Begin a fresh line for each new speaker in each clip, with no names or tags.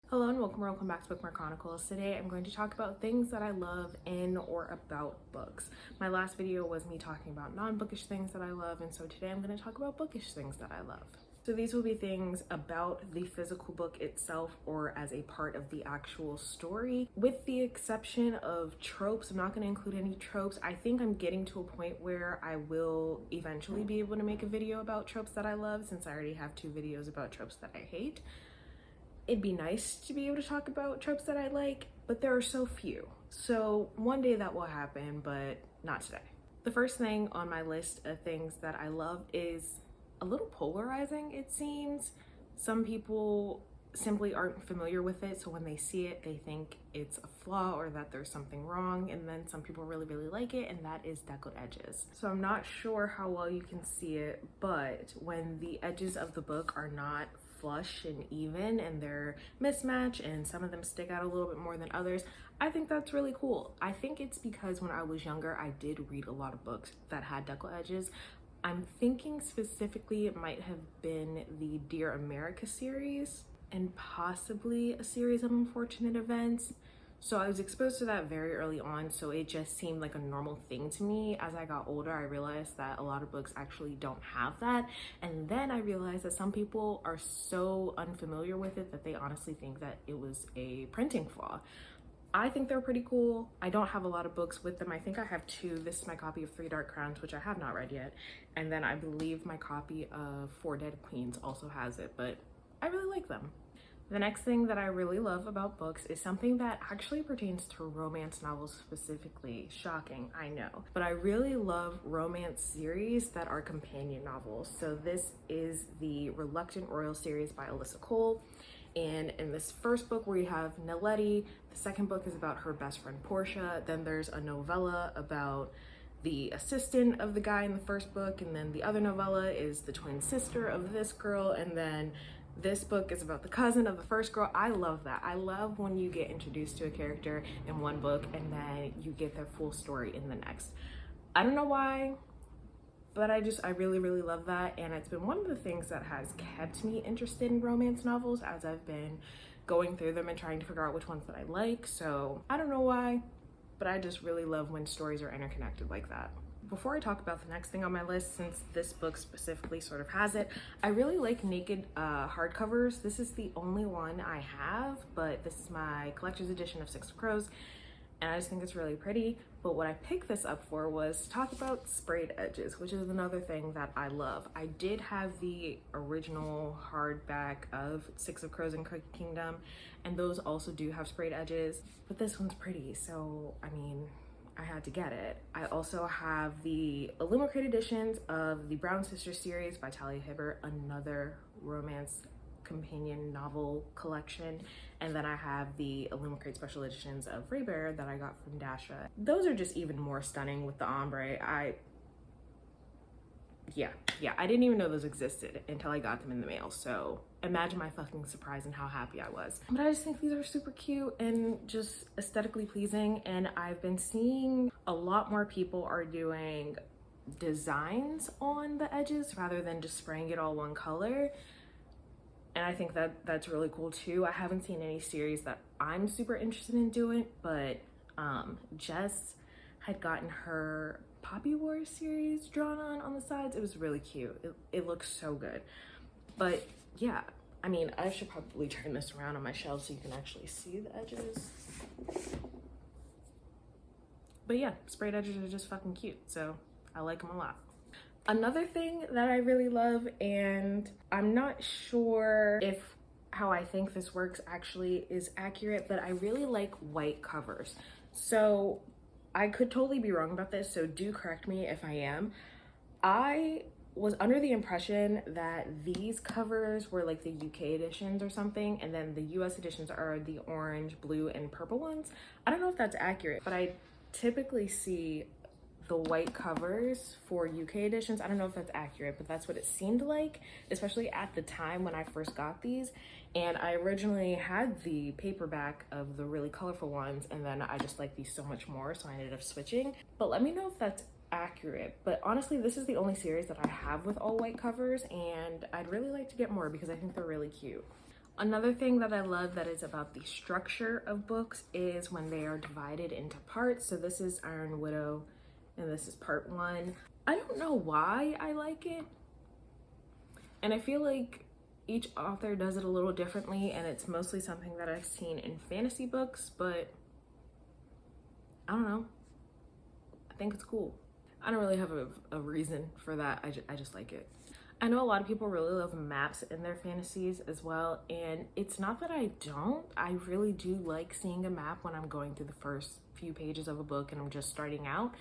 Hello and welcome back to Bookmark Chronicles. Today I'm going to talk about things that I love in or about books. My last video was me talking about non-bookish things that I love, and so today I'm going to talk about bookish things that I love. So these will be things about the physical book itself or as a part of the actual story. With the exception of tropes, I'm not going to include any tropes. I think I'm getting to a point where I will eventually be able to make a video about tropes that I love, since I already have 2 videos about tropes that I hate. It'd be nice to be able to talk about tropes that I like, but there are so few. So one day that will happen, but not today. The first thing on my list of things that I love is a little polarizing, it seems. Some people simply aren't familiar with it, so when they see it, they think it's a flaw or that there's something wrong, and then some people really like it, and that is deckled edges. So I'm not sure how well you can see it, but when the edges of the book are not flush and even and they're mismatched and some of them stick out a little bit more than others, I think that's really cool. I think it's because when I was younger, I did read a lot of books that had deckled edges. I'm thinking specifically it might have been the Dear America series and possibly a series of Unfortunate Events. So I was exposed to that very early on, so it just seemed like a normal thing to me. As I got older, I realized that a lot of books actually don't have that. And then I realized that some people are so unfamiliar with it that they honestly think that it was a printing flaw. I think they're pretty cool. I don't have a lot of books with them. I think I have 2. This is my copy of 3 Dark Crowns, which I have not read yet. And then I believe my copy of 4 Dead Queens also has it, but I really like them. The next thing that I really love about books is something that actually pertains to romance novels specifically. Shocking, I know. But I really love romance series that are companion novels. So this is the Reluctant Royal series by Alyssa Cole. And in this first book we have Naledi. The second book is about her best friend Portia. Then there's a novella about the assistant of the guy in the first book. And then the other novella is the twin sister of this girl. And then this book is about the cousin of the first girl. I love that. I love when you get introduced to a character in one book and then you get their full story in the next. I don't know why, but I really love that. And it's been one of the things that has kept me interested in romance novels as I've been going through them and trying to figure out which ones that I like. So I don't know why, but I just really love when stories are interconnected like that. Before I talk about the next thing on my list, since this book specifically sort of has it, I really like naked hardcovers. This is the only one I have, but this is my collector's edition of 6 of Crows, and I just think it's really pretty. But what I picked this up for was to talk about sprayed edges, which is another thing that I love. I did have the original hardback of 6 of Crows and Cookie Kingdom, and those also do have sprayed edges, but this one's pretty, so I mean, I had to get it. I also have the Illuminated editions of the Brown Sisters series by Talia Hibbert, another romance companion novel collection. And then I have the Illuminated special editions of Raybearer that I got from Dasha. Those are just even more stunning with the ombre. Yeah, I didn't even know those existed until I got them in the mail. So imagine my fucking surprise and how happy I was. But I just think these are super cute and just aesthetically pleasing. And I've been seeing a lot more people are doing designs on the edges rather than just spraying it all one color. And I think that that's really cool too. I haven't seen any series that I'm super interested in doing, but Jess had gotten her Poppy Wars series drawn on the sides. It was really cute. It looks so good. But yeah, I mean, I should probably turn this around on my shelf so you can actually see the edges. But yeah, sprayed edges are just fucking cute, so I like them a lot. Another thing that I really love, and I'm not sure if how I think this works actually is accurate, but I really like white covers. So I could totally be wrong about this, so do correct me if I am. I was under the impression that these covers were like the UK editions or something, and then the US editions are the orange, blue, and purple ones. I don't know if that's accurate, but I typically see the white covers for UK editions. I don't know if that's accurate, but that's what it seemed like, especially at the time when I first got these. And I originally had the paperback of the really colorful ones, and then I just like these so much more, so I ended up switching. But let me know if that's accurate. But honestly, this is the only series that I have with all white covers, and I'd really like to get more because I think they're really cute. Another thing that I love that is about the structure of books is when they are divided into parts. So this is Iron Widow and this is part 1. I don't know why I like it. And I feel like each author does it a little differently, and it's mostly something that I've seen in fantasy books, but I don't know. I think it's cool. I don't really have a reason for that. I just like it. I know a lot of people really love maps in their fantasies as well, and it's not that I don't. I really do like seeing a map when I'm going through the first few pages of a book and I'm just starting out.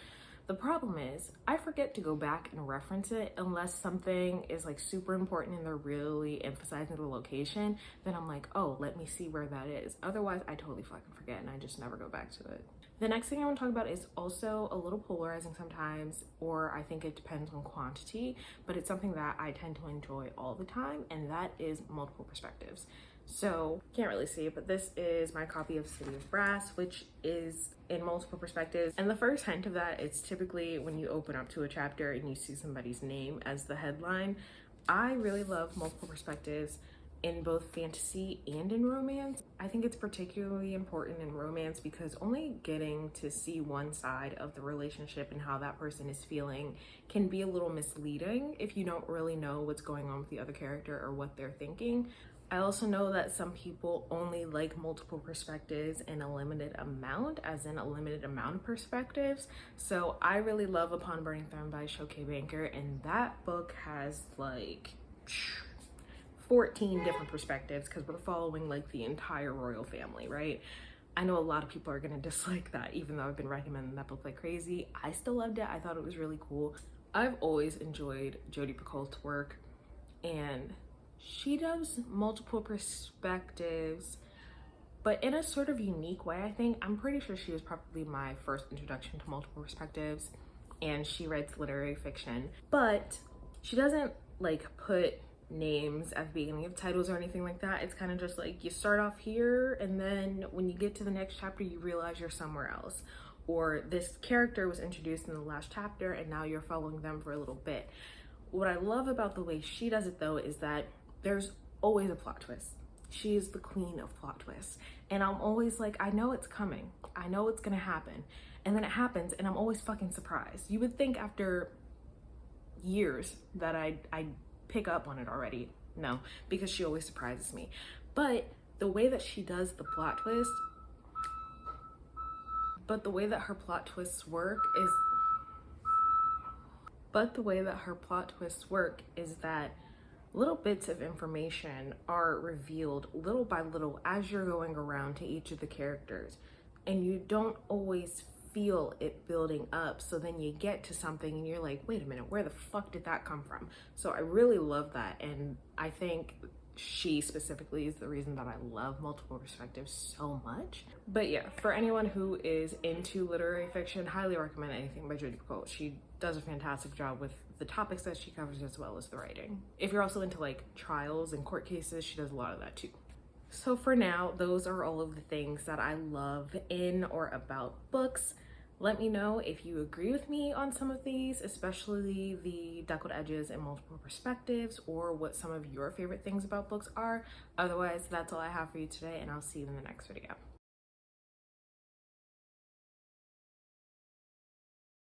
The problem is I forget to go back and reference it unless something is like super important and they're really emphasizing the location. Then I'm like, oh, let me see where that is. Otherwise, I totally fucking forget and I just never go back to it. The next thing I want to talk about is also a little polarizing sometimes, or I think it depends on quantity, but it's something that I tend to enjoy all the time, and that is multiple perspectives. So, can't really see it, but this is my copy of City of Brass, which is in multiple perspectives. And the first hint of that is typically when you open up to a chapter and you see somebody's name as the headline. I really love multiple perspectives in both fantasy and in romance. I think it's particularly important in romance because only getting to see one side of the relationship and how that person is feeling can be a little misleading if you don't really know what's going on with the other character or what they're thinking. I also know that some people only like multiple perspectives in a limited amount, as in a limited amount of perspectives. So I really love Upon Burning Throne by Sho K. Banker, and that book has like 14 different perspectives because we're following like the entire royal family, right? I know a lot of people are gonna dislike that, even though I've been recommending that book like crazy. I still loved it. I thought it was really cool. I've always enjoyed Jodi Picoult's work, and she does multiple perspectives, but in a sort of unique way, I think. I'm pretty sure she was probably my first introduction to multiple perspectives, and she writes literary fiction, but she doesn't like put names at the beginning of titles or anything like that. It's kind of just like you start off here, and then when you get to the next chapter, you realize you're somewhere else. Or this character was introduced in the last chapter, and now you're following them for a little bit. What I love about the way she does it, though, is that there's always a plot twist. She is the queen of plot twists. And I'm always like, I know it's coming. I know it's gonna happen. And then it happens, and I'm always fucking surprised. You would think after years that I'd pick up on it already. No, because she always surprises me. But the way that she does the plot twist, the way that her plot twists work is that little bits of information are revealed little by little as you're going around to each of the characters, and you don't always feel it building up. So then you get to something and you're like, wait a minute, where the fuck did that come from? So I really love that, and I think she specifically is the reason that I love multiple perspectives so much. But yeah, for anyone who is into literary fiction, highly recommend anything by Jodi Picoult. She does a fantastic job with the topics that she covers as well as the writing. If you're also into like trials and court cases, she does a lot of that too. So for now, those are all of the things that I love in or about books. Let me know if you agree with me on some of these, especially the deckled edges and multiple perspectives, or what some of your favorite things about books are. Otherwise, that's all I have for you today, and I'll see you in the next video.